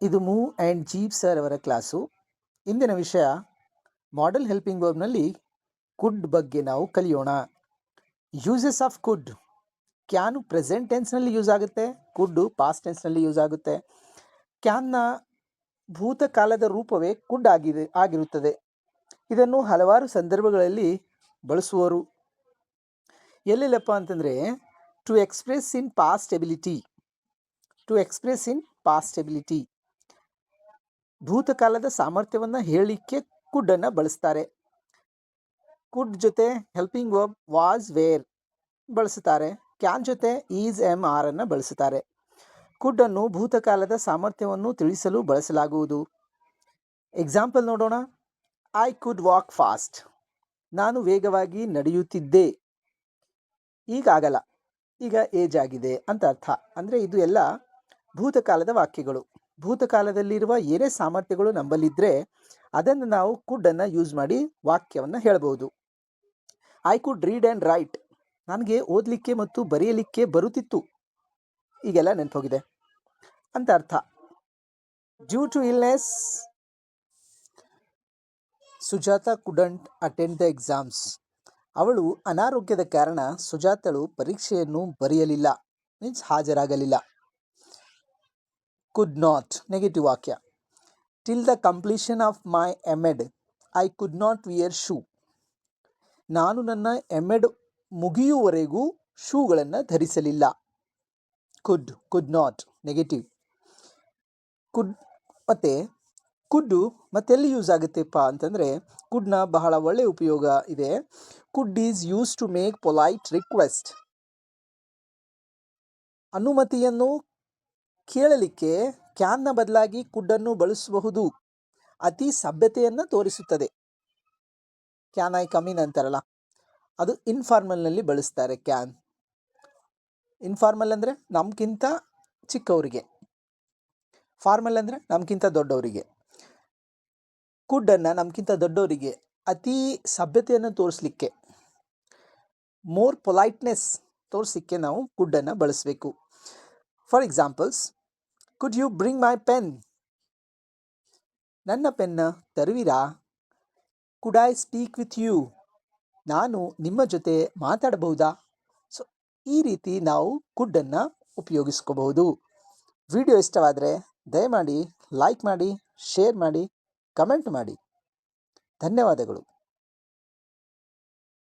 ಇದು move and jeep sir ಅವರ class. ಇಂದಿನ ವಿಷಯ ಮಾಡೆಲ್ ಹೆಲ್ಪಿಂಗ್ ವರ್ಬ್ನಲ್ಲಿ ಕುಡ್ ಬಗ್ಗೆ ನಾವು ಕಲಿಯೋಣ. Uses of could. Can present ಟೆನ್ಸ್ನಲ್ಲಿ ಯೂಸ್ ಆಗುತ್ತೆ, ಕುಡ್ಡು ಪಾಸ್ಟ್ ಟೆನ್ಸ್ನಲ್ಲಿ ಯೂಸ್ ಆಗುತ್ತೆ. ಕ್ಯಾನ್ನ ಭೂತಕಾಲದ ರೂಪವೇ ಕುಡ್ ಆಗಿರುತ್ತದೆ. ಇದನ್ನು ಹಲವಾರು ಸಂದರ್ಭಗಳಲ್ಲಿ ಬಳಸುವರು. ಎಲ್ಲೆಲ್ಲಪ್ಪ ಅಂತಂದರೆ to express in past ability. ಭೂತಕಾಲದ ಸಾಮರ್ಥ್ಯವನ್ನು ಹೇಳಲಿಕ್ಕೆ ಕುಡ್ಡನ್ನು ಬಳಸ್ತಾರೆ. ಕುಡ್ ಜೊತೆ ಹೆಲ್ಪಿಂಗ್ ವರ್ಬ್ ವಾಸ್ ವೇರ್ ಬಳಸುತ್ತಾರೆ. ಕ್ಯಾನ್ ಜೊತೆ ಈಸ್ ಎಮ್ ಆರ್ ಅನ್ನು ಬಳಸುತ್ತಾರೆ. ಕುಡ್ಡನ್ನು ಭೂತಕಾಲದ ಸಾಮರ್ಥ್ಯವನ್ನು ತಿಳಿಸಲು ಬಳಸಲಾಗುವುದು. ಎಕ್ಸಾಂಪಲ್ ನೋಡೋಣ. I could walk fast. ನಾನು ವೇಗವಾಗಿ ನಡೆಯುತ್ತಿದ್ದೆ. ಈಗಾಗಲ್ಲ, ಈಗ ಏಜ್ ಆಗಿದೆ ಅಂತ ಅರ್ಥ. ಅಂದರೆ ಇದು ಎಲ್ಲ ಭೂತಕಾಲದ ವಾಕ್ಯಗಳು. ಭೂತಕಾಲದಲ್ಲಿರುವ ಏನೇ ಸಾಮರ್ಥ್ಯಗಳು ನಮ್ಮಲ್ಲಿದ್ದರೆ ಅದನ್ನು ನಾವು ಕುಡ್ಡನ್ನು ಯೂಸ್ ಮಾಡಿ ವಾಕ್ಯವನ್ನು ಹೇಳಬಹುದು. I could read and write. ನನಗೆ ಓದಲಿಕ್ಕೆ ಮತ್ತು ಬರೆಯಲಿಕ್ಕೆ ಬರುತ್ತಿತ್ತು. ಈಗೆಲ್ಲ ನೆನಪೋಗಿದೆ ಅಂತ ಅರ್ಥ. Due to illness Sujatha couldn't attend the exams. ಅವಳು ಅನಾರೋಗ್ಯದ ಕಾರಣ ಸುಜಾತಳು ಪರೀಕ್ಷೆಯನ್ನು ಬರೆಯಲಿಲ್ಲ, ಮೀನ್ಸ್ ಹಾಜರಾಗಲಿಲ್ಲ. ಕುಡ್ ನಾಟ್ ನೆಗೆಟಿವ್ ವಾಕ್ಯ. Till the completion of my MEd I could not wear shoe. ನಾನು ನನ್ನ ಎಮೆಡ್ ಮುಗಿಯುವವರೆಗೂ ಶೂಗಳನ್ನು ಧರಿಸಲಿಲ್ಲ. ಕುಡ್ ನಾಟ್ ನೆಗೆಟಿವ್. ಕುಡ್ ಮತ್ತು ಕುಡ್ಡು ಮತ್ತೆಲ್ಲಿ ಯೂಸ್ ಆಗುತ್ತೆಪ್ಪ ಅಂತಂದರೆ ಕುಡ್ನ ಬಹಳ ಒಳ್ಳೆಯ ಉಪಯೋಗ ಇದೆ. Could is use to make polite request. ಅನುಮತಿಯನ್ನು ಕೇಳಲಿಕ್ಕೆ ಕ್ಯಾನ್ನ ಬದಲಾಗಿ ಕುಡ್ಡನ್ನು ಬಳಸಬಹುದು. ಅತಿ ಸಭ್ಯತೆಯನ್ನು ತೋರಿಸುತ್ತದೆ. ಕ್ಯಾನ್ ಐ ಕಮ್ ಇನ್ ಅಂತಾರಲ್ಲ, ಅದು ಇನ್ಫಾರ್ಮಲ್ನಲ್ಲಿ ಬಳಸ್ತಾರೆ ಕ್ಯಾನ್. ಇನ್ಫಾರ್ಮಲ್ ಅಂದರೆ ನಮ್ಗಿಂತ ಚಿಕ್ಕವರಿಗೆ, ಫಾರ್ಮಲ್ ಅಂದರೆ ನಮ್ಗಿಂತ ದೊಡ್ಡವರಿಗೆ. ಕುಡ್ಡನ್ನು ನಮ್ಗಿಂತ ದೊಡ್ಡವರಿಗೆ ಅತಿ ಸಭ್ಯತೆಯನ್ನು ತೋರಿಸಲಿಕ್ಕೆ, ಮೋರ್ ಪೊಲೈಟ್ನೆಸ್ ತೋರಿಸಲಿಕ್ಕೆ ನಾವು ಕುಡ್ಡನ್ನು ಬಳಸಬೇಕು. For examples, could you bring my pen. ನನ್ನ ಪೆನ್ನ ತರುವಿರಾ. Could I speak with you. ನಾನು ನಿಮ್ಮ ಜೊತೆ ಮಾತಾಡಬಹುದಾ. ಸೊ ಈ ರೀತಿ ನಾವು ಕುಡ್ಡನ್ನು ಉಪಯೋಗಿಸ್ಕೋಬಹುದು. ವಿಡಿಯೋ ಇಷ್ಟವಾದರೆ ದಯಮಾಡಿ ಲೈಕ್ ಮಾಡಿ, ಶೇರ್ ಮಾಡಿ, ಕಮೆಂಟ್ ಮಾಡಿ. ಧನ್ಯವಾದಗಳು.